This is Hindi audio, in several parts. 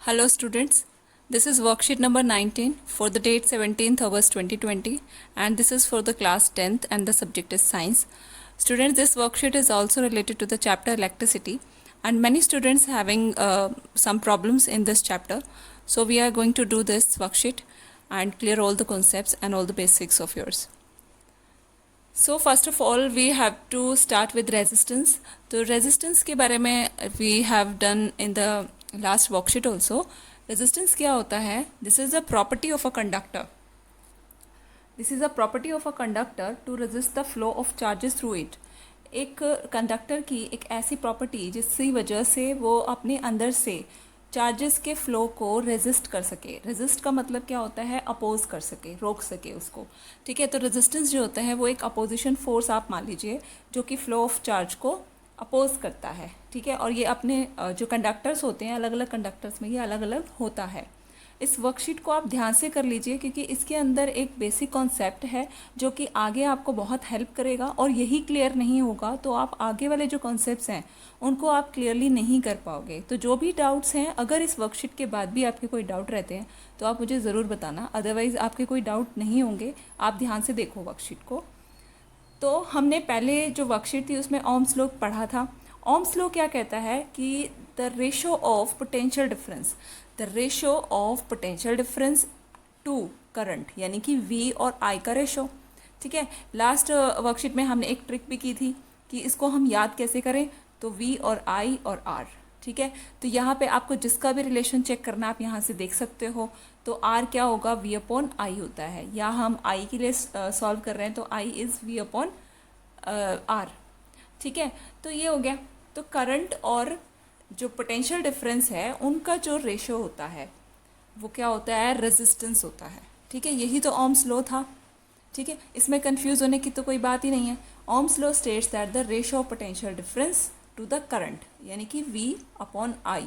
Hello students, this is worksheet number 19 for the date 17th August 2020 and this is for the class 10th and the subject is science. Students, this worksheet is also related to the chapter electricity and many students having some problems in this chapter. So we are going to do this worksheet and clear all the concepts and all the basics of yours. So first of all we have to start with resistance. तो resistance के बारे में we have done in the last worksheet also. Resistance क्या होता है? This is a property of a conductor. This is a property of a conductor to resist the flow of charges through it. एक कंडक्टर की एक ऐसी प्रॉपर्टी जिसकी वजह से वो अपने अंदर से चार्जेस के फ्लो को रेजिस्ट कर सके. रेजिस्ट का मतलब क्या होता है? अपोज कर सके, रोक सके उसको. ठीक है, तो रेजिस्टेंस जो होता है वो एक अपोजिशन फोर्स आप मान लीजिए जो कि फ्लो ऑफ चार्ज को अपोज करता है. ठीक है, और ये अपने जो कंडक्टर्स होते हैं अलग अलग कंडक्टर्स में ये अलग अलग होता है. इस वर्कशीट को आप ध्यान से कर लीजिए क्योंकि इसके अंदर एक बेसिक कॉन्सेप्ट है जो कि आगे आपको बहुत हेल्प करेगा और यही क्लियर नहीं होगा तो आप आगे वाले जो कॉन्सेप्ट्स हैं उनको आप क्लियरली नहीं कर पाओगे. तो जो भी डाउट्स हैं, अगर इस वर्कशीट के बाद भी आपके कोई डाउट रहते हैं तो आप मुझे ज़रूर बताना, अदरवाइज़ आपके कोई डाउट नहीं होंगे. आप ध्यान से देखो वर्कशीट को. तो हमने पहले जो वर्कशीट थी उसमें ओम्स लॉ पढ़ा था. ओम्स लॉ क्या कहता है कि the ratio of potential difference, the ratio of potential difference to current, यानी कि V और I का रेशो. ठीक है, लास्ट वर्कशीट में हमने एक ट्रिक भी की थी कि इसको हम याद कैसे करें. तो V और I और R. ठीक है, तो यहाँ पे आपको जिसका भी रिलेशन चेक करना आप यहाँ से देख सकते हो. तो R क्या होगा? V अपॉन I होता है. या हम I के लिए सॉल्व कर रहे हैं तो I is V upon R. ठीक है, तो ये हो गया. तो करंट और जो पोटेंशियल डिफरेंस है उनका जो रेशो होता है वो क्या होता है? रेजिस्टेंस होता है. ठीक है, यही तो ओम्स लॉ था. ठीक है, इसमें कंफ्यूज होने की तो कोई बात ही नहीं है. Ohm's law states that the ratio of potential difference to the current यानी कि V upon I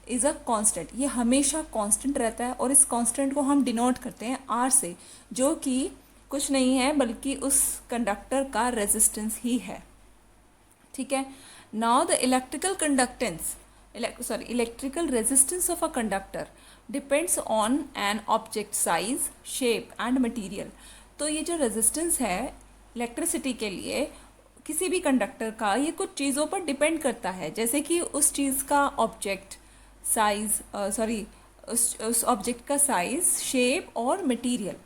is a constant. ये हमेशा कांस्टेंट रहता है और इस कांस्टेंट को हम डिनोट करते हैं R से, जो कि कुछ नहीं है बल्कि उस कंडक्टर का रेजिस्टेंस ही है. ठीक है, now the electrical conductance electrical resistance of a conductor depends on an object size, shape and material. तो ये जो रेजिस्टेंस है इलेक्ट्रिसिटी के लिए किसी भी कंडक्टर का, ये कुछ चीज़ों पर डिपेंड करता है, जैसे कि उस चीज़ का ऑब्जेक्ट साइज उस ऑब्जेक्ट का साइज, शेप और मटेरियल.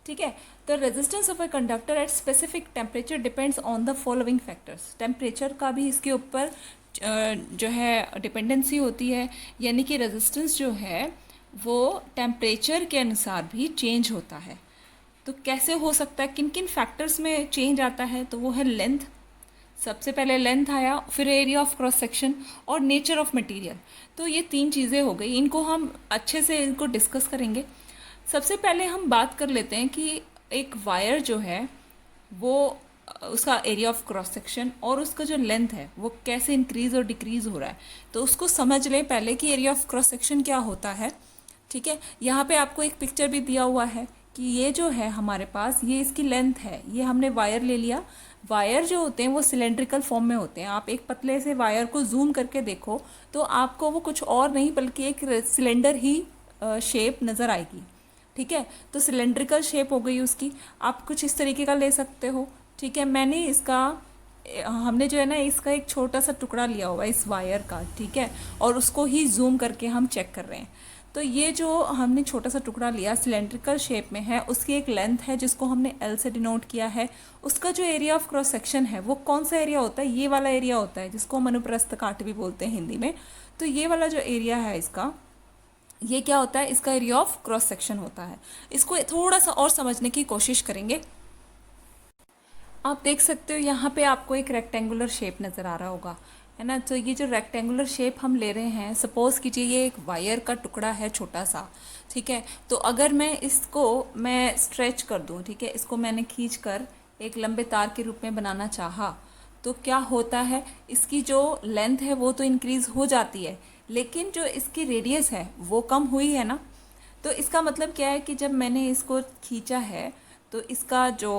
ठीक है, तो resistance of a conductor at specific temperature depends on the following factors. Temperature का भी इसके ऊपर जो है डिपेंडेंसी होती है, यानी कि रेजिस्टेंस जो है वो टेम्परेचर के अनुसार भी चेंज होता है. तो कैसे हो सकता है, किन किन फैक्टर्स में चेंज आता है? तो वो है लेंथ. सबसे पहले लेंथ आया, फिर एरिया ऑफ क्रॉस सेक्शन और नेचर ऑफ मटेरियल. तो ये तीन चीज़ें हो गई, इनको हम अच्छे से इनको डिस्कस करेंगे. सबसे पहले हम बात कर लेते हैं कि एक वायर जो है वो उसका एरिया ऑफ क्रॉस सेक्शन और उसका जो लेंथ है वो कैसे इंक्रीज और डिक्रीज हो रहा है. तो उसको समझ लें पहले कि एरिया ऑफ क्रॉस सेक्शन क्या होता है. ठीक है, यहाँ पे आपको एक पिक्चर भी दिया हुआ है कि ये जो है हमारे पास, ये इसकी लेंथ है. ये हमने वायर ले लिया. वायर जो होते हैं वो सिलेंड्रिकल फॉर्म में होते हैं. आप एक पतले से वायर को जूम करके देखो तो आपको वो कुछ और नहीं बल्कि एक सिलेंडर ही शेप नज़र आएगी. ठीक है, तो सिलेंड्रिकल शेप हो गई उसकी. आप कुछ इस तरीके का ले सकते हो. ठीक है, हमने जो है ना इसका एक छोटा सा टुकड़ा लिया हुआ है इस वायर का. ठीक है, और उसको ही जूम करके हम चेक कर रहे हैं. तो ये जो हमने छोटा सा टुकड़ा लिया सिलेंड्रिकल शेप में है, उसकी एक लेंथ है जिसको हमने L से डिनोट किया है. उसका जो एरिया ऑफ क्रॉस सेक्शन है वो कौन सा एरिया होता है? ये वाला एरिया होता है जिसको हम अनुप्रस्थ काट भी बोलते हैं हिंदी में. तो ये वाला जो एरिया है इसका, ये क्या होता है? इसका एरिया ऑफ क्रॉस सेक्शन होता है. इसको थोड़ा सा और समझने की कोशिश करेंगे. आप देख सकते हो यहाँ पे आपको एक रेक्टेंगुलर शेप नज़र आ रहा होगा, है ना. तो ये जो रेक्टेंगुलर शेप हम ले रहे हैं, सपोज़ कीजिए ये एक वायर का टुकड़ा है छोटा सा. ठीक है, तो अगर मैं स्ट्रेच कर दूँ, ठीक है, इसको मैंने खींच कर एक लंबे तार के रूप में बनाना चाहा तो क्या होता है? इसकी जो लेंथ है वो तो इंक्रीज़ हो जाती है, लेकिन जो इसकी रेडियस है वो कम हुई है ना. तो इसका मतलब क्या है कि जब मैंने इसको खींचा है तो इसका जो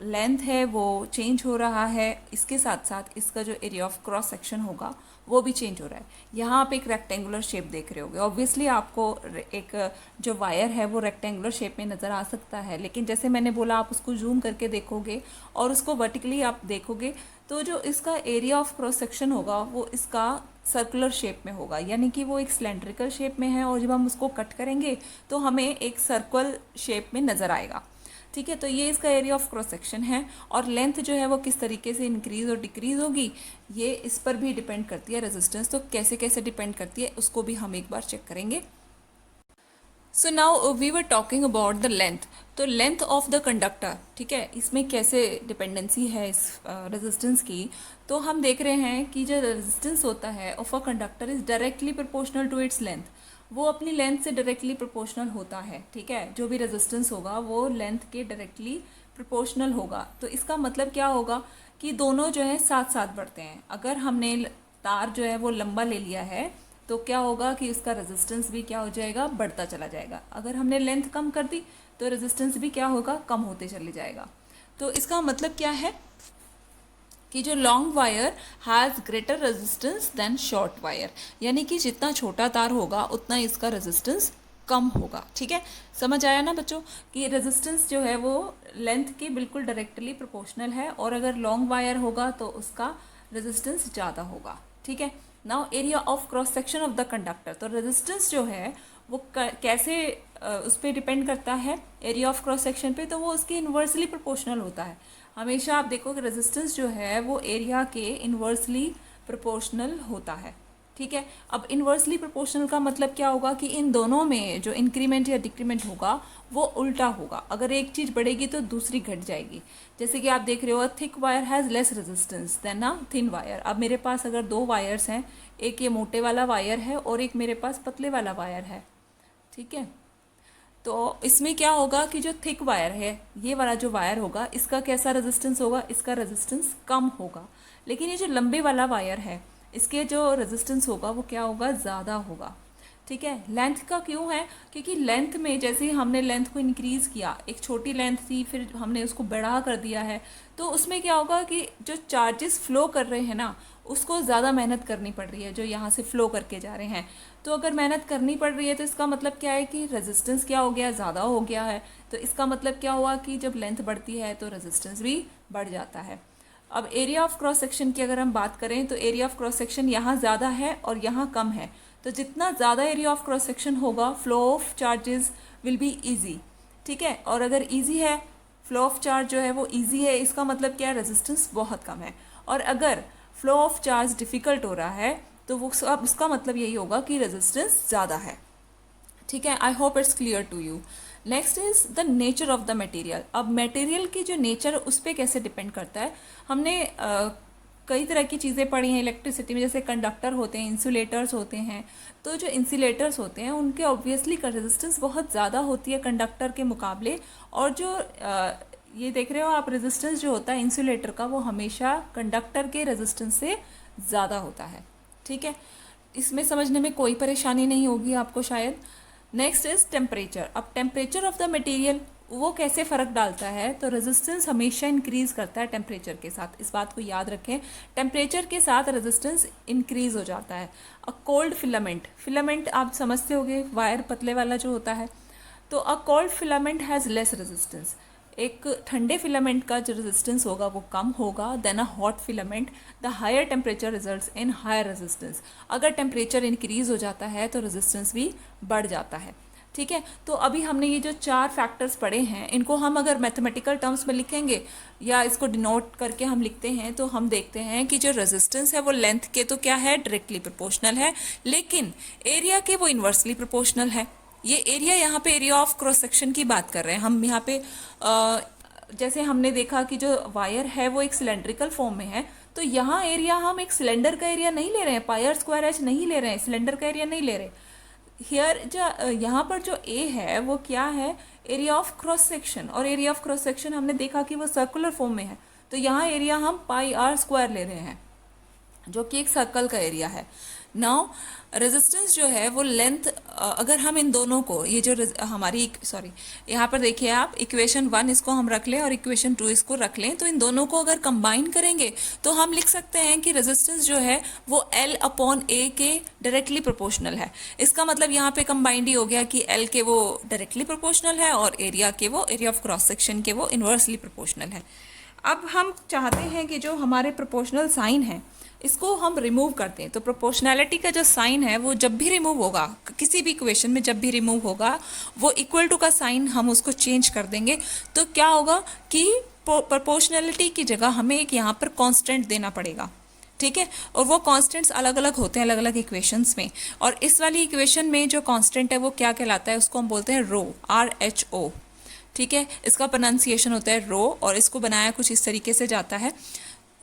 लेंथ है वो चेंज हो रहा है, इसके साथ साथ इसका जो एरिया ऑफ क्रॉस सेक्शन होगा वो भी चेंज हो रहा है। यहाँ आप एक रेक्टेंगुलर शेप देख रहे होगे, ऑब्वियसली आपको एक जो वायर है वो रेक्टेंगुलर शेप में नज़र आ सकता है, लेकिन जैसे मैंने बोला आप उसको जूम करके देखोगे और उसको वर्टिकली आप देखोगे तो जो इसका एरिया ऑफ क्रॉस सेक्शन होगा वो इसका सर्कुलर शेप में होगा, यानी कि वो एक सिलेंड्रिकल शेप में है और जब हम उसको कट करेंगे तो हमें एक सर्कल शेप में नज़र आएगा। ठीक है, तो ये इसका एरिया ऑफ क्रॉस सेक्शन है। और लेंथ जो है वो किस तरीके से इंक्रीज और डिक्रीज होगी ये इस पर भी डिपेंड करती है रेजिस्टेंस। तो कैसे कैसे डिपेंड करती है उसको भी हम एक बार चेक करेंगे। So now we were talking about the length. तो लेंथ ऑफ द कंडक्टर, ठीक है, इसमें कैसे डिपेंडेंसी है इस रेजिस्टेंस की। तो हम देख रहे हैं कि जो रेजिस्टेंस होता है of a conductor is directly proportional to its length. वो अपनी लेंथ से डायरेक्टली प्रोपोर्शनल होता है। ठीक है, जो भी रेजिस्टेंस होगा वो लेंथ के डायरेक्टली प्रोपोर्शनल होगा। तो इसका मतलब क्या होगा कि दोनों जो है साथ साथ बढ़ते हैं। अगर हमने तार जो है वो लंबा ले लिया है तो क्या होगा कि उसका रेजिस्टेंस भी क्या हो जाएगा, बढ़ता चला जाएगा। अगर हमने लेंथ कम कर दी तो रेजिस्टेंस भी क्या होगा, कम होते चले जाएगा। तो इसका मतलब क्या है कि जो long wire has greater resistance than short wire, यानी कि जितना छोटा तार होगा उतना इसका रेजिस्टेंस कम होगा। ठीक है, समझ आया ना बच्चों कि रेजिस्टेंस जो है वो लेंथ के बिल्कुल डायरेक्टली प्रोपोर्शनल है, और अगर लॉन्ग वायर होगा तो उसका रेजिस्टेंस ज़्यादा होगा। ठीक है, now area of cross section of the conductor. तो रेजिस्टेंस जो है वो कैसे उस पर डिपेंड करता है एरिया ऑफ क्रॉस सेक्शन पे, तो वो उसके इन्वर्सली प्रोपोर्शनल होता है। हमेशा आप देखो कि रेजिस्टेंस जो है वो एरिया के इन्वर्सली प्रोपोर्शनल होता है। ठीक है, अब इन्वर्सली प्रोपोर्शनल का मतलब क्या होगा कि इन दोनों में जो इंक्रीमेंट या डिक्रीमेंट होगा वो उल्टा होगा। अगर एक चीज़ बढ़ेगी तो दूसरी घट जाएगी। जैसे कि आप देख रहे हो thick wire has less resistance than a thin wire. अब मेरे पास अगर दो वायर्स हैं, एक ये मोटे वाला वायर है और एक मेरे पास पतले वाला वायर है। ठीक है, तो इसमें क्या होगा कि जो थिक वायर है, ये वाला जो वायर होगा, इसका कैसा रेजिस्टेंस होगा, इसका रेजिस्टेंस कम होगा। लेकिन ये जो लंबे वाला वायर है इसके जो रेजिस्टेंस होगा वो क्या होगा, ज़्यादा होगा। ठीक है, लेंथ का क्यों है, क्योंकि लेंथ में जैसे ही हमने लेंथ को इंक्रीज़ किया, एक छोटी लेंथ थी फिर हमने उसको बड़ा कर दिया है, तो उसमें क्या होगा कि जो चार्जेस फ्लो कर रहे हैं ना उसको ज़्यादा मेहनत करनी पड़ रही है, जो यहाँ से फ्लो करके जा रहे हैं। तो अगर मेहनत करनी पड़ रही है तो इसका मतलब क्या है कि रेजिस्टेंस क्या हो गया, ज़्यादा हो गया है। तो इसका मतलब क्या हुआ कि जब लेंथ बढ़ती है तो रेजिस्टेंस भी बढ़ जाता है। अब एरिया ऑफ क्रॉस सेक्शन की अगर हम बात करें तो एरिया ऑफ क्रॉस सेक्शन यहाँ ज़्यादा है और यहाँ कम है। तो जितना ज़्यादा एरिया ऑफ क्रॉस सेक्शन होगा flow of charges will be easy. ठीक है, और अगर ईजी है, फ्लो ऑफ चार्ज जो है वो ईजी है, इसका मतलब क्या है, रेजिस्टेंस बहुत कम है। और अगर फ्लो ऑफ चार्ज डिफ़िकल्ट हो रहा है तो वो अब उसका मतलब यही होगा कि रेजिस्टेंस ज़्यादा है। ठीक है, I hope it's clear to you. Next is the nature of the material. अब मटेरियल की जो नेचर उस पर कैसे डिपेंड करता है, हमने कई तरह की चीज़ें पढ़ी हैं इलेक्ट्रिसिटी में, जैसे कंडक्टर होते हैं, इंसुलेटर्स होते हैं। तो जो इंसुलेटर्स होते हैं उनके ऑब्वियसली रेजिस्टेंस बहुत ज़्यादा होती है कंडक्टर के मुकाबले, और जो ये देख रहे हो आप रेजिस्टेंस जो होता है इंसुलेटर का वो हमेशा कंडक्टर के रेजिस्टेंस से ज़्यादा होता है। ठीक है, इसमें समझने में कोई परेशानी नहीं होगी आपको शायद। Next is temperature. अब टेम्परेचर ऑफ द मटेरियल वो कैसे फ़र्क डालता है, तो रेजिस्टेंस हमेशा इंक्रीज करता है टेम्परेचर के साथ, इस बात को याद रखें। टेम्परेचर के साथ रेजिस्टेंस इंक्रीज हो जाता है। अ कोल्ड फिलामेंट, फिलामेंट आप समझते होंगे वायर पतले वाला जो होता है, तो a cold filament has less resistance. एक ठंडे फिलामेंट का जो रेजिस्टेंस होगा वो कम होगा than a hot filament. The higher temperature results in higher resistance. अगर टेम्परेचर इंक्रीज हो जाता है तो रेजिस्टेंस भी बढ़ जाता है। ठीक है, तो अभी हमने ये जो चार फैक्टर्स पढ़े हैं इनको हम अगर मैथमेटिकल टर्म्स में लिखेंगे या इसको डिनोट करके हम लिखते हैं तो हम देखते हैं कि जो रेजिस्टेंस है वो लेंथ के तो क्या है, डायरेक्टली प्रोपोर्शनल है, लेकिन एरिया के वो इन्वर्सली प्रोपोर्शनल है। ये एरिया यहाँ पे एरिया ऑफ क्रॉस सेक्शन की बात कर रहे हैं हम यहाँ पे। जैसे हमने देखा कि जो वायर है वो एक सिलेंड्रिकल फॉर्म में है, तो यहाँ एरिया हम एक सिलेंडर का एरिया नहीं ले रहे हैं, पायर स्क्वायर एच नहीं ले रहे हैं, सिलेंडर का एरिया नहीं ले रहे। हियर जो यहाँ पर जो ए है वो क्या है, एरिया ऑफ क्रॉस सेक्शन, और एरिया ऑफ क्रॉस सेक्शन हमने देखा कि वो सर्कुलर फॉर्म में है, तो यहाँ एरिया हम पाई आर स्क्वायर ले रहे हैं जो कि एक सर्कल का एरिया है। नाउ रेजिस्टेंस जो है वो लेंथ, अगर हम इन दोनों को, ये जो हमारी सॉरी यहाँ पर देखिए आप, इक्वेशन 1 इसको हम रख लें और इक्वेशन 2 इसको रख लें, तो इन दोनों को अगर कंबाइन करेंगे तो हम लिख सकते हैं कि रेजिस्टेंस जो है वो L अपॉन A के डायरेक्टली प्रोपोर्शनल है। इसका मतलब यहाँ पे कंबाइंड ही हो गया कि L के वो डायरेक्टली प्रोपोर्शनल है और एरिया के वो, एरिया ऑफ क्रॉस सेक्शन के वो इन्वर्सली प्रोपोर्शनल है। अब हम चाहते हैं कि जो हमारे प्रोपोर्शनल साइन है इसको हम रिमूव करते हैं, तो प्रोपोर्शनैलिटी का जो साइन है वो जब भी रिमूव होगा, किसी भी इक्वेशन में जब भी रिमूव होगा, वो इक्वल टू का साइन हम उसको चेंज कर देंगे। तो क्या होगा कि प्रोपोर्शनैलिटी की जगह हमें एक यहाँ पर कांस्टेंट देना पड़ेगा, ठीक है। और वो कांस्टेंट्स अलग अलग होते हैं अलग अलग इक्वेशंस में, और इस वाली इक्वेशन में जो कांस्टेंट है वो क्या कहलाता है, उसको हम बोलते हैं रो, RHO, ठीक है। इसका प्रोनाउंसिएशन होता है रो, और इसको बनाया कुछ इस तरीके से जाता है।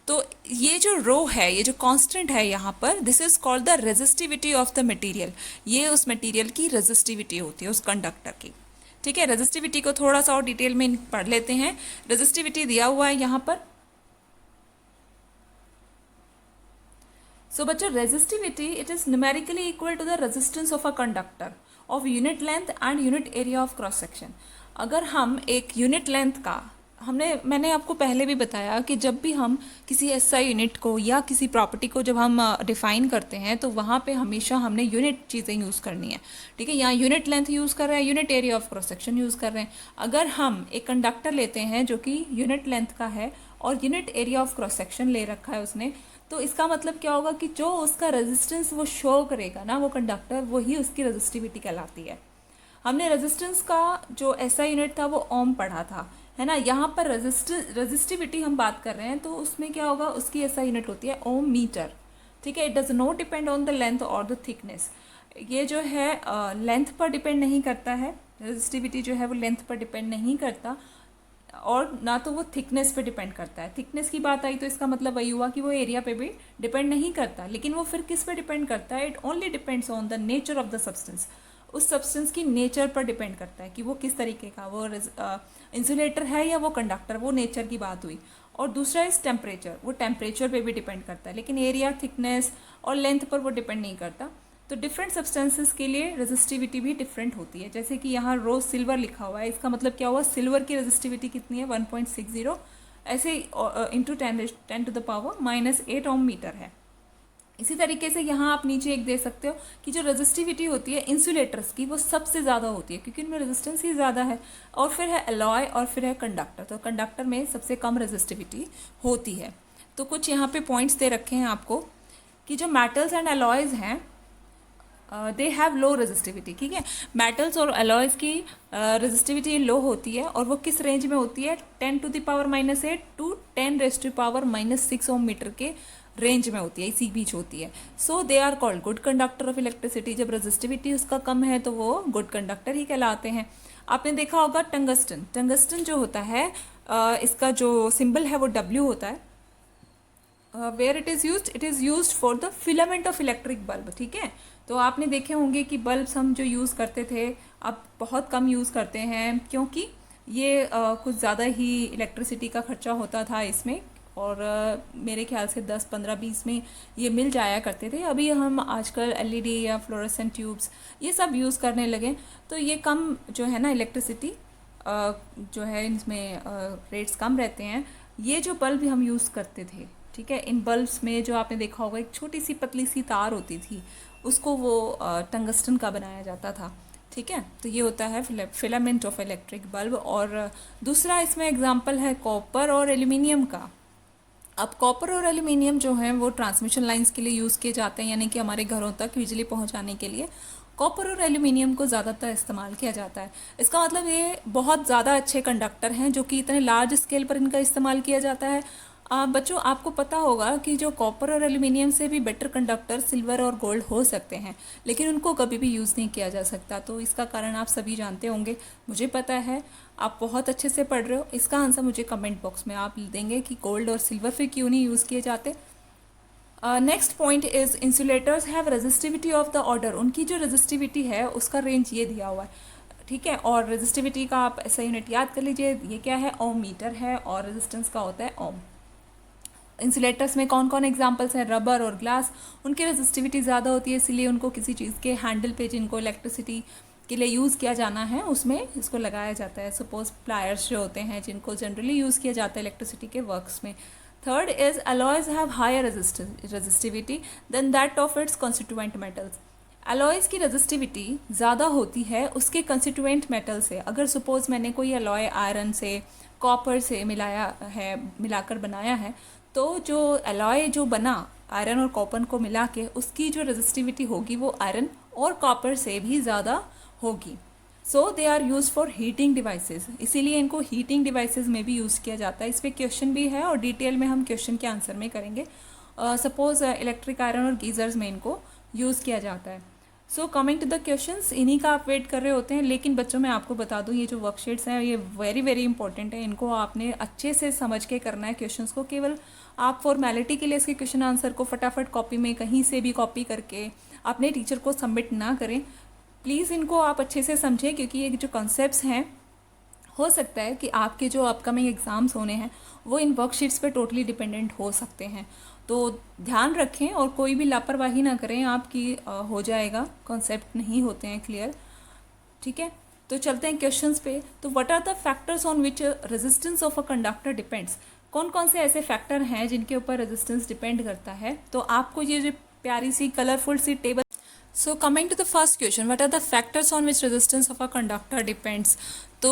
तो ये जो रो है, ये जो कांस्टेंट है यहाँ पर, this is called the resistivity of the material. ये उस मटेरियल की रेजिस्टिविटी होती है, उस कंडक्टर की, ठीक है। रेजिस्टिविटी को थोड़ा सा और डिटेल में पढ़ लेते हैं। रेजिस्टिविटी दिया हुआ है यहाँ पर। सो बच्चों, resistivity it is numerically equal to the resistance of a conductor of unit length and unit area of cross section. अगर हम एक यूनिट लेंथ का, मैंने आपको पहले भी बताया कि जब भी हम किसी एसआई यूनिट को या किसी प्रॉपर्टी को जब हम डिफाइन करते हैं तो वहाँ पे हमेशा हमने यूनिट चीज़ें यूज़ करनी है, ठीक है। यहाँ यूनिट लेंथ यूज़ कर रहे हैं, unit area of cross section use कर रहे हैं। अगर हम एक कंडक्टर लेते हैं जो कि यूनिट लेंथ का है और unit area of cross section ले रखा है उसने, तो इसका मतलब क्या होगा कि जो उसका रेजिस्टेंस वो शो करेगा ना वो कंडक्टर, वही उसकी रेजिस्टिविटी कहलाती है। हमने रेजिस्टेंस का जो ऐसा यूनिट था वो ओम पढ़ा था, है ना। यहाँ पर रेजिस्टिविटी हम बात कर रहे हैं तो उसमें क्या होगा, उसकी ऐसा यूनिट होती है ओम मीटर, ठीक है। It does not depend on the length और द थिकनेस। ये जो है लेंथ पर डिपेंड नहीं करता है, रेजिस्टिविटी जो है वो लेंथ पर डिपेंड नहीं करता, और ना तो वो थिकनेस पे डिपेंड करता है। थिकनेस की बात आई तो इसका मतलब वही हुआ कि वो एरिया पे भी डिपेंड नहीं करता, लेकिन वो फिर किस पे डिपेंड करता है, it only depends on the nature of the substance. उस सब्सटेंस की नेचर पर डिपेंड करता है कि वो किस तरीके का, वो इंसुलेटर है या वो कंडक्टर, वो नेचर की बात हुई। और दूसरा इस टेम्परेचर, वो टेम्परेचर पे भी डिपेंड करता है, लेकिन एरिया, थिकनेस और लेंथ पर वो डिपेंड नहीं करता। तो डिफरेंट सब्सटेंसेस के लिए रेजिस्टिविटी भी डिफरेंट होती है। जैसे कि यहाँ रोज सिल्वर लिखा हुआ है, इसका मतलब क्या हुआ, सिल्वर की रेजिस्टिविटी कितनी है, 1.60, ऐसे into 10 to the power -8 ohm metre है। इसी तरीके से यहाँ आप नीचे एक दे सकते हो कि जो रेजिस्टिविटी होती है इंसुलेटर्स की वो सबसे ज़्यादा होती है, क्योंकि उनमें रेजिस्टेंस ही ज़्यादा है। और फिर है एलॉय और फिर है कंडक्टर, तो कंडक्टर में सबसे कम रेजिस्टिविटी होती है। तो कुछ यहाँ पे पॉइंट्स दे रखे हैं आपको कि जो मेटल्स एंड एलॉयज़ हैं दे हैव लो रेजिस्टिविटी, ठीक है। मेटल्स और एलॉयज़ की रेजिस्टिविटी लो होती है, और वो किस रेंज में होती है, 10 to the power -8 to 10⁻⁻6 ohm metre के रेंज में होती है, इसी बीच होती है। So they are called good conductor of electricity. जब रेजिस्टिविटी उसका कम है तो वो गुड कंडक्टर ही कहलाते हैं। आपने देखा होगा टंगस्टन, टंगस्टन जो होता है इसका जो सिंबल है वो W होता है। Where it is used for the filament of electric bulb, ठीक है। तो आपने देखे होंगे कि बल्ब्स हम जो यूज़ करते थे अब बहुत कम यूज़ करते हैं, क्योंकि ये कुछ ज़्यादा ही इलेक्ट्रिसिटी का खर्चा होता था इसमें, और मेरे ख्याल से 10, 15, 20 में ये मिल जाया करते थे। अभी हम आजकल LED या फ्लोरेसेंट ट्यूब्स ये सब यूज़ करने लगे, तो ये कम जो है ना इलेक्ट्रिसिटी जो है इनमें रेट्स कम रहते हैं। ये जो बल्ब हम यूज़ करते थे, ठीक है, इन बल्ब्स में जो आपने देखा होगा एक छोटी सी पतली सी तार होती थी, उसको वो टंगस्टन का बनाया जाता था, ठीक है। तो ये होता है फिलामेंट ऑफ इलेक्ट्रिक बल्ब। और दूसरा इसमें एग्जांपल है कॉपर और एल्यूमिनियम का। अब कॉपर और एल्यूमिनियम जो है वो ट्रांसमिशन लाइंस के लिए यूज़ किए जाते हैं, यानी कि हमारे घरों तक बिजली पहुंचाने के लिए कॉपर और एल्यूमिनियम को ज़्यादातर इस्तेमाल किया जाता है। इसका मतलब ये बहुत ज़्यादा अच्छे कंडक्टर हैं जो कि इतने लार्ज स्केल पर इनका इस्तेमाल किया जाता है। बच्चों, आपको पता होगा कि जो कॉपर और एल्यूमिनियम से भी बेटर कंडक्टर सिल्वर और गोल्ड हो सकते हैं, लेकिन उनको कभी भी यूज़ नहीं किया जा सकता। तो इसका कारण आप सभी जानते होंगे, मुझे पता है, आप बहुत अच्छे से पढ़ रहे हो। इसका आंसर मुझे कमेंट बॉक्स में आप देंगे कि गोल्ड और सिल्वर फिर क्यों नहीं यूज़ किए जाते। Next point is insulators have resistivity of the order. उनकी जो रेजिस्टिविटी है उसका रेंज ये दिया हुआ है, ठीक है। और रेजिस्टिविटी का आप ऐसा यूनिट याद कर लीजिए, ये क्या है, ओम मीटर है, और रेजिस्टेंस का होता है ओम। इंसुलेटर्स में कौन कौन एग्जांपल्स हैं, रबर और ग्लास, उनकी रेजिस्टिविटी ज़्यादा होती है, इसलिए उनको किसी चीज़ के हैंडल पे जिनको इलेक्ट्रिसिटी के लिए यूज़ किया जाना है उसमें इसको लगाया जाता है। सपोज प्लायर्स जो होते हैं जिनको जनरली यूज़ किया जाता है इलेक्ट्रिसिटी के वर्क्स में। Third is alloys have higher resistivity than that of its constituent metals. Alloys की रेजिस्टिविटी ज़्यादा होती है उसके कंस्टिट्यूएंट मेटल से। अगर सपोज़ मैंने कोई अलॉय आयरन से, कॉपर से मिलाकर बनाया है, तो जो अलॉय जो बना आयरन और कॉपर को मिला के, उसकी जो रेजिस्टिविटी होगी वो आयरन और कॉपर से भी ज़्यादा होगी। So they are use for heating devices, इसीलिए इनको हीटिंग डिवाइसेस में भी यूज़ किया जाता है। इस पर क्वेश्चन भी है और डिटेल में हम क्वेश्चन के आंसर में करेंगे। सपोज इलेक्ट्रिक आयरन और गीज़र्स में इनको यूज़ किया जाता है। So coming to the questions, इन्हीं का आप वेट कर रहे होते हैं। लेकिन बच्चों मैं आपको बता दूं, ये जो वर्कशीट्स हैं ये वेरी वेरी इंपॉर्टेंट है, इनको आपने अच्छे से समझ के करना है क्वेश्चंस को। केवल आप फॉर्मेलिटी के लिए इसके क्वेश्चन आंसर को फटाफट कॉपी में कहीं से भी कॉपी करके अपने टीचर को सबमिट ना करें। प्लीज़ इनको आप अच्छे से समझें, क्योंकि ये जो कॉन्सेप्ट्स हैं हो सकता है कि आपके जो अपकमिंग एग्ज़ाम्स होने हैं वो इन वर्कशीट्स पे टोटली डिपेंडेंट हो सकते हैं। तो ध्यान रखें और कोई भी लापरवाही ना करें, आपकी हो जाएगा, कॉन्सेप्ट नहीं होते हैं क्लियर। ठीक है, तो चलते हैं क्वेश्चंस पे। तो what are the factors on which resistance of a conductor depends. कौन कौन से ऐसे फैक्टर हैं जिनके ऊपर रेजिस्टेंस डिपेंड करता है। तो आपको ये जो प्यारी सी कलरफुल सी table. So coming to the first question, what are the factors on which resistance of a conductor depends. तो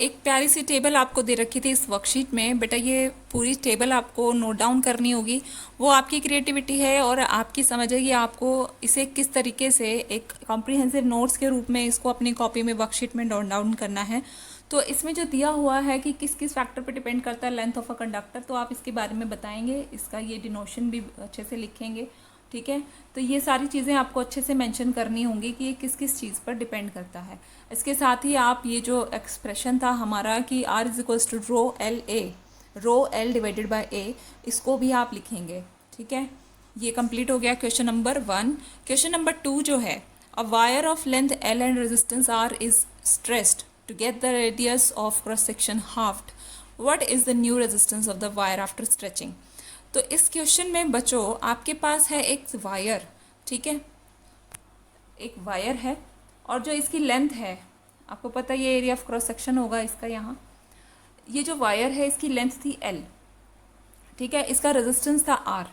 एक प्यारी सी टेबल आपको दे रखी थी इस वर्कशीट में। बेटा ये पूरी टेबल आपको नोट डाउन करनी होगी, वो आपकी क्रिएटिविटी है और आपकी समझ है कि आपको इसे किस तरीके से एक कॉम्प्रिहेंसिव नोट्स के रूप में इसको अपनी कॉपी में वर्कशीट में नोट डाउन करना है। तो इसमें जो दिया हुआ है कि किस किस फैक्टर पर डिपेंड करता है लेंथ ऑफ अ कंडक्टर, तो आप इसके बारे में बताएंगे, इसका ये डिनोशन भी अच्छे से लिखेंगे। ठीक है, तो ये सारी चीज़ें आपको अच्छे से मेंशन करनी होंगी कि ये किस किस चीज़ पर डिपेंड करता है। इसके साथ ही आप ये जो एक्सप्रेशन था हमारा कि R is equals to rho L A, rho L divided by A, इसको भी आप लिखेंगे। ठीक है, ये कंप्लीट हो गया क्वेश्चन नंबर 1। क्वेश्चन नंबर 2 जो है, a wire of length L and resistance R is stretched to get the radius of cross section halved, what is the new resistance of the wire after stretching. तो इस क्वेश्चन में बच्चों आपके पास है एक वायर, ठीक है, एक वायर है और जो इसकी लेंथ है, आपको पता है ये एरिया ऑफ क्रॉस सेक्शन होगा इसका। यहाँ ये जो वायर है इसकी लेंथ थी L, ठीक है, इसका रेजिस्टेंस था R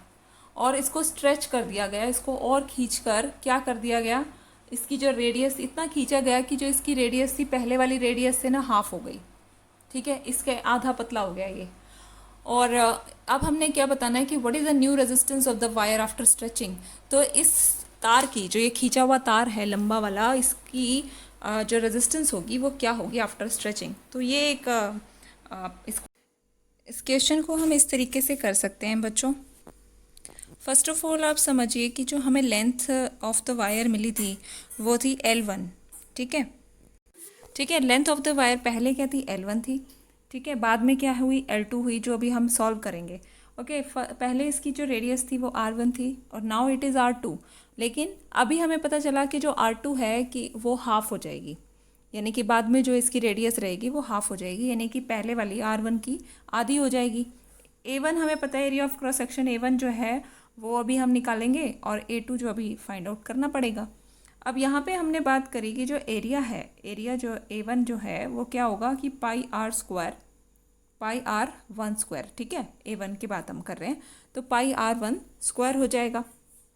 और इसको स्ट्रेच कर दिया गया, इसको और खींचकर क्या कर दिया गया, इसकी जो रेडियस इतना खींचा गया कि जो इसकी रेडियस थी पहले वाली रेडियस से ना हाफ हो गई। ठीक है, इसके आधा पतला हो गया ये। और अब हमने क्या बताना है कि what is the new resistance of the wire after stretching. तो इस तार की, जो ये खींचा हुआ तार है लंबा वाला, इसकी जो रेजिस्टेंस होगी वो क्या होगी आफ्टर स्ट्रेचिंग। तो ये एक इस क्वेश्चन को हम इस तरीके से कर सकते हैं बच्चों। फर्स्ट ऑफ ऑल आप समझिए कि जो हमें लेंथ ऑफ द वायर मिली थी वो थी L1। ठीक है, ठीक है, लेंथ ऑफ द वायर पहले क्या थी, L1 थी। ठीक है, बाद में क्या हुई, L2 हुई, जो अभी हम सॉल्व करेंगे। ओके, पहले इसकी जो रेडियस थी वो R1 थी और नाउ इट इज़ R2। लेकिन अभी हमें पता चला कि जो R2 है कि वो हाफ हो जाएगी, यानी कि बाद में जो इसकी रेडियस रहेगी वो हाफ हो जाएगी, यानी कि पहले वाली R1 की आधी हो जाएगी। A1 हमें पता है, area of cross section A1 जो है वो अभी हम निकालेंगे और A2 जो अभी फाइंड आउट करना पड़ेगा। अब यहाँ पे हमने बात करी कि जो एरिया है, एरिया जो A1 जो है वो क्या होगा कि पाई R स्क्वायर, पाई R1 स्क्वायर। ठीक है, A1 की बात हम कर रहे हैं, तो पाई R1 स्क्वायर हो जाएगा।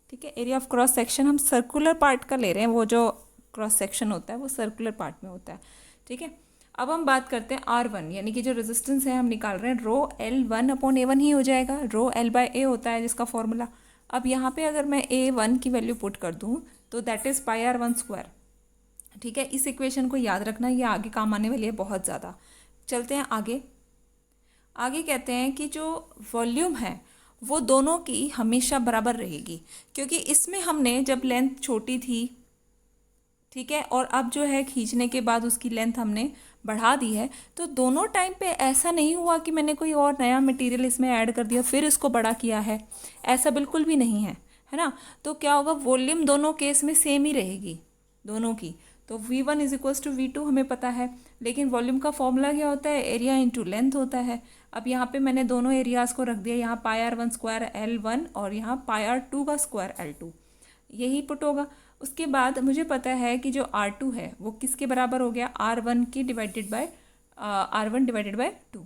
ठीक है, एरिया ऑफ क्रॉस सेक्शन हम सर्कुलर पार्ट का ले रहे हैं, वो जो क्रॉस सेक्शन होता है वो सर्कुलर पार्ट में होता है। ठीक है, अब हम बात करते हैं R1, यानी कि जो रेजिस्टेंस है हम निकाल रहे हैं, रो L1 अपॉन A1 ही हो जाएगा, रो L बाय A होता है जिसका फॉर्मूला। अब यहाँ पे अगर मैं A1 की वैल्यू पुट कर दूँ तो that is pi R1 square. ठीक है, इस इक्वेशन को याद रखना, ये आगे काम आने वाली है बहुत ज़्यादा। चलते हैं आगे। आगे कहते हैं कि जो वॉल्यूम है वो दोनों की हमेशा बराबर रहेगी, क्योंकि इसमें हमने जब लेंथ छोटी थी, ठीक है, और अब जो है खींचने के बाद उसकी लेंथ हमने बढ़ा दी है, तो दोनों टाइम पे ऐसा नहीं हुआ कि मैंने कोई और नया मटेरियल इसमें ऐड कर दिया फिर इसको बड़ा किया है, ऐसा बिल्कुल भी नहीं है, है ना। तो क्या होगा, वॉल्यूम दोनों केस में सेम ही रहेगी दोनों की। तो V1 is equals to V2 हमें पता है, लेकिन वॉल्यूम का फॉर्मूला क्या होता है, एरिया इंटू लेंथ होता है। अब यहाँ पे मैंने दोनों एरियाज़ को रख दिया, यहाँ πr1 स्क्वायर L1 और यहाँ πr2 का स्क्वायर L2, यही पुट होगा। उसके बाद मुझे पता है कि जो R2 है वो किसके बराबर हो गया, R1 की divided by R1 divided by 2,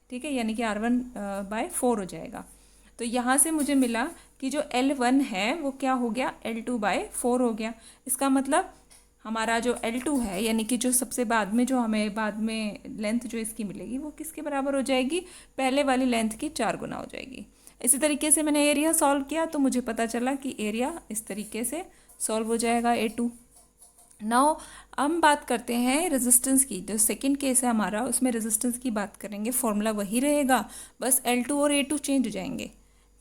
ठीक है, यानी कि R1 बाय 4 हो जाएगा। तो यहाँ से मुझे मिला कि जो L1 है वो क्या हो गया, L2 बाय 4 हो गया। इसका मतलब हमारा जो L2 है, यानी कि जो सबसे बाद में जो हमें बाद में लेंथ जो इसकी मिलेगी वो किसके बराबर हो जाएगी, पहले वाली लेंथ की 4 गुना हो जाएगी। इसी तरीके से मैंने एरिया सॉल्व किया तो मुझे पता चला कि एरिया इस तरीके से सॉल्व हो जाएगा A2। नाउ हम बात करते हैं रेजिस्टेंस की। जो सेकंड केस है हमारा, उसमें रेजिस्टेंस की बात करेंगे, फॉर्मूला वही रहेगा, बस L2 और A2 चेंज हो जाएंगे,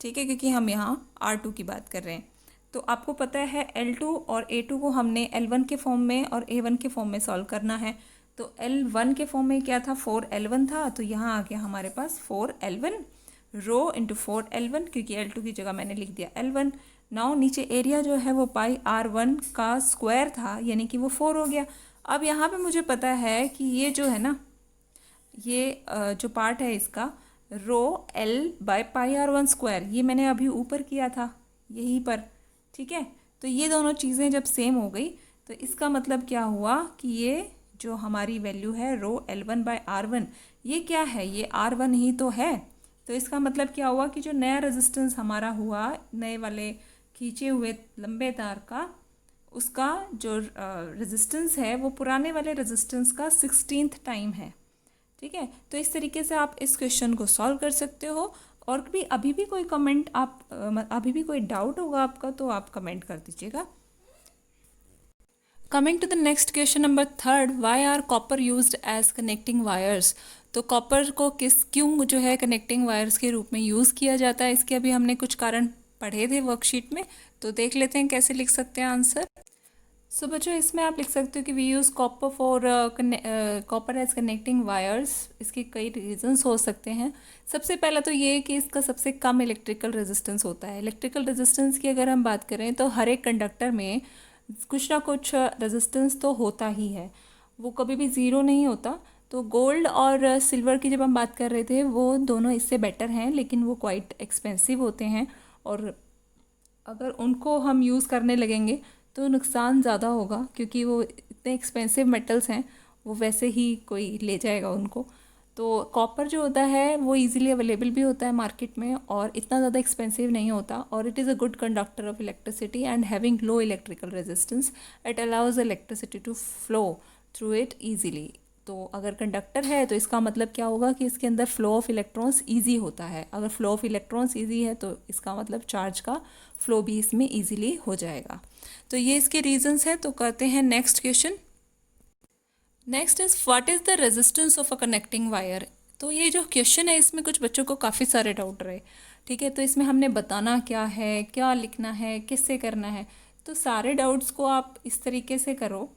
ठीक है, क्योंकि हम यहाँ R2 की बात कर रहे हैं। तो आपको पता है L2 और A2 को हमने L1 के फॉर्म में और A1 के फॉर्म में सॉल्व करना है। तो L1 के फॉर्म में क्या था, 4L1 था, तो यहाँ आ गया हमारे पास 4L1 रो इंटू 4L1, क्योंकि L2 की जगह मैंने लिख दिया L1। नाउ नीचे एरिया जो है वो πr1 का स्क्वायर था, यानी कि वो 4 हो गया। अब यहाँ पे मुझे पता है कि ये जो है ना, ये जो पार्ट है इसका रो L बाय πr1 स्क्वायर, ये मैंने अभी ऊपर किया था यहीं पर, ठीक है। तो ये दोनों चीज़ें जब सेम हो गई तो इसका मतलब क्या हुआ कि ये जो हमारी वैल्यू है रो L1 बाय R1, ये क्या है, ये R1 ही तो है। तो इसका मतलब क्या हुआ कि जो नया रेजिस्टेंस हमारा हुआ, नए वाले खींचे हुए लंबे तार का, उसका जो रेजिस्टेंस है वो पुराने वाले रेजिस्टेंस का 16th टाइम है, ठीक है। तो इस तरीके से आप इस क्वेश्चन को सॉल्व कर सकते हो। और भी अभी भी कोई कमेंट आप अभी भी कोई डाउट होगा आपका तो आप कमेंट कर दीजिएगा। Coming to the next question number 3, why are copper used as connecting wires. तो कॉपर को क्यों जो है कनेक्टिंग वायर्स के रूप में यूज़ किया जाता है, इसके अभी हमने कुछ कारण पढ़े थे वर्कशीट में, तो देख लेते हैं कैसे लिख सकते हैं आंसर। सो बच्चों, इसमें आप लिख सकते हो कि we use copper for copper as connecting wires. इसके कई रीजंस हो सकते हैं। सबसे पहला तो ये कि इसका सबसे कम इलेक्ट्रिकल रेजिस्टेंस होता है। इलेक्ट्रिकल रेजिस्टेंस की अगर हम बात करें तो हर एक कंडक्टर में कुछ ना कुछ रेजिस्टेंस तो होता ही है, वो कभी भी ज़ीरो नहीं होता। तो गोल्ड और सिल्वर की जब हम बात कर रहे थे वो दोनों इससे बेटर हैं, लेकिन वो क्वाइट एक्सपेंसिव होते हैं, और अगर उनको हम यूज़ करने लगेंगे तो नुकसान ज़्यादा होगा, क्योंकि वो इतने एक्सपेंसिव मेटल्स हैं, वो वैसे ही कोई ले जाएगा उनको। तो कॉपर जो होता है वो इजीली अवेलेबल भी होता है मार्केट में और इतना ज़्यादा एक्सपेंसिव नहीं होता, और it is a good conductor of electricity and having low electrical resistance, it allows electricity to flow through it easily. तो अगर कंडक्टर है तो इसका मतलब क्या होगा कि इसके अंदर फ्लो ऑफ इलेक्ट्रॉन्स ईजी होता है। अगर फ्लो ऑफ इलेक्ट्रॉन्स ईजी है तो इसका मतलब चार्ज का फ्लो भी इसमें ईजिली हो जाएगा। तो ये इसके रीजंस हैं। तो करते हैं next question. Next is what is the resistance of a connecting wire. तो ये जो क्वेश्चन है इसमें कुछ बच्चों को काफ़ी सारे डाउट रहे, ठीक है। तो इसमें हमने बताना क्या है, क्या लिखना है, किससे करना है, तो सारे डाउट्स को आप इस तरीके से करो।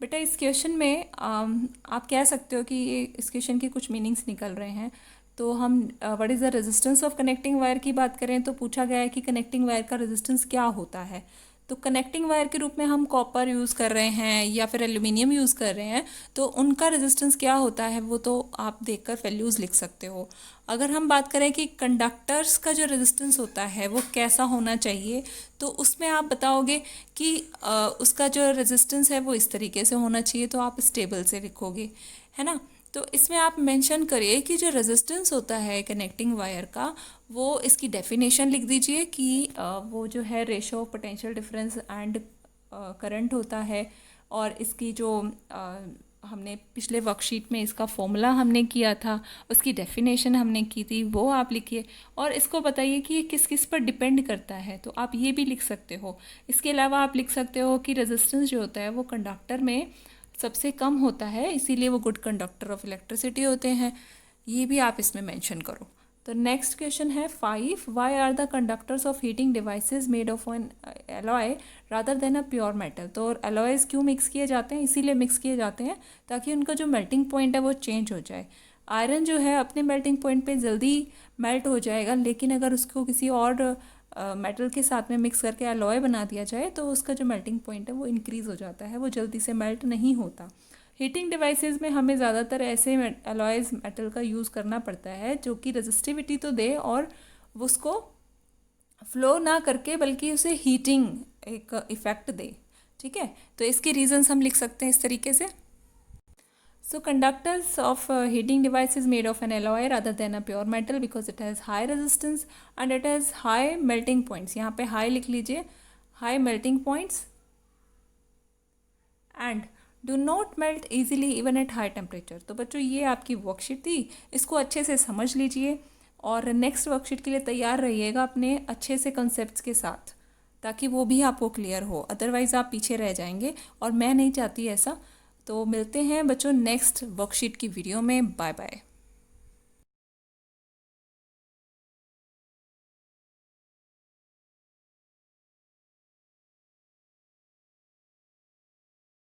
बेटा इस क्वेश्चन में आप कह सकते हो कि ये इस क्वेश्चन के कुछ मीनिंग्स निकल रहे हैं। तो हम what is the resistance of connecting wire की बात करें तो पूछा गया है कि कनेक्टिंग वायर का रेजिस्टेंस क्या होता है। तो कनेक्टिंग वायर के रूप में हम कॉपर यूज़ कर रहे हैं या फिर एल्यूमिनियम यूज़ कर रहे हैं, तो उनका रेजिस्टेंस क्या होता है वो तो आप देखकर वैल्यूज़ लिख सकते हो। अगर हम बात करें कि कंडक्टर्स का जो रेजिस्टेंस होता है वो कैसा होना चाहिए, तो उसमें आप बताओगे कि उसका जो रेजिस्टेंस है वो इस तरीके से होना चाहिए, तो आप स्टेबल से लिखोगे, है ना। तो इसमें आप मेंशन करिए कि जो रेजिस्टेंस होता है कनेक्टिंग वायर का, वो इसकी डेफिनेशन लिख दीजिए कि वो जो है ratio of potential difference and current होता है, और इसकी जो हमने पिछले वर्कशीट में इसका फॉर्मूला हमने किया था, उसकी डेफिनेशन हमने की थी, वो आप लिखिए। और इसको बताइए कि ये किस किस पर डिपेंड करता है, तो आप ये भी लिख सकते हो। इसके अलावा आप लिख सकते हो कि रेजिस्टेंस जो होता है वो कंडक्टर में सबसे कम होता है, इसीलिए वो गुड कंडक्टर ऑफ इलेक्ट्रिसिटी होते हैं, ये भी आप इसमें मेंशन करो। तो नेक्स्ट क्वेश्चन है 5, why are the conductors of heating devices made of an alloy rather than a pure metal. तो एलॉयज क्यों मिक्स किए जाते हैं, इसीलिए मिक्स किए जाते हैं ताकि उनका जो मेल्टिंग पॉइंट है वो चेंज हो जाए। आयरन जो है अपने मेल्टिंग पॉइंट पे जल्दी मेल्ट हो जाएगा, लेकिन अगर उसको किसी और मेटल के साथ में मिक्स करके अलॉय बना दिया जाए तो उसका जो मेल्टिंग पॉइंट है वो इंक्रीज़ हो जाता है, वो जल्दी से मेल्ट नहीं होता। हीटिंग डिवाइसेस में हमें ज़्यादातर ऐसे अलॉयज़ मेटल का यूज़ करना पड़ता है जो कि रेजिस्टिविटी तो दे और उसको फ्लो ना करके बल्कि उसे हीटिंग एक इफ़ेक्ट दे। ठीक है, तो इसके रीजंस हम लिख सकते हैं इस तरीके से। So conductors of heating device is made of an alloy rather than a pure metal because it has high resistance and it has high melting points. यहाँ पे high लिख लीजिए, high melting points and do not melt easily even at high temperature. तो बच्चों ये आपकी वर्कशीट थी, इसको अच्छे से समझ लीजिए और नेक्स्ट वर्कशीट के लिए तैयार रहिएगा अपने अच्छे से कंसेप्ट्स के साथ, ताकि वो भी आपको क्लियर हो, अदरवाइज़ आप पीछे रह जाएंगे और मैं नहीं चाहती ऐसा। तो मिलते हैं बच्चों नेक्स्ट वर्कशीट की वीडियो में। Bye bye.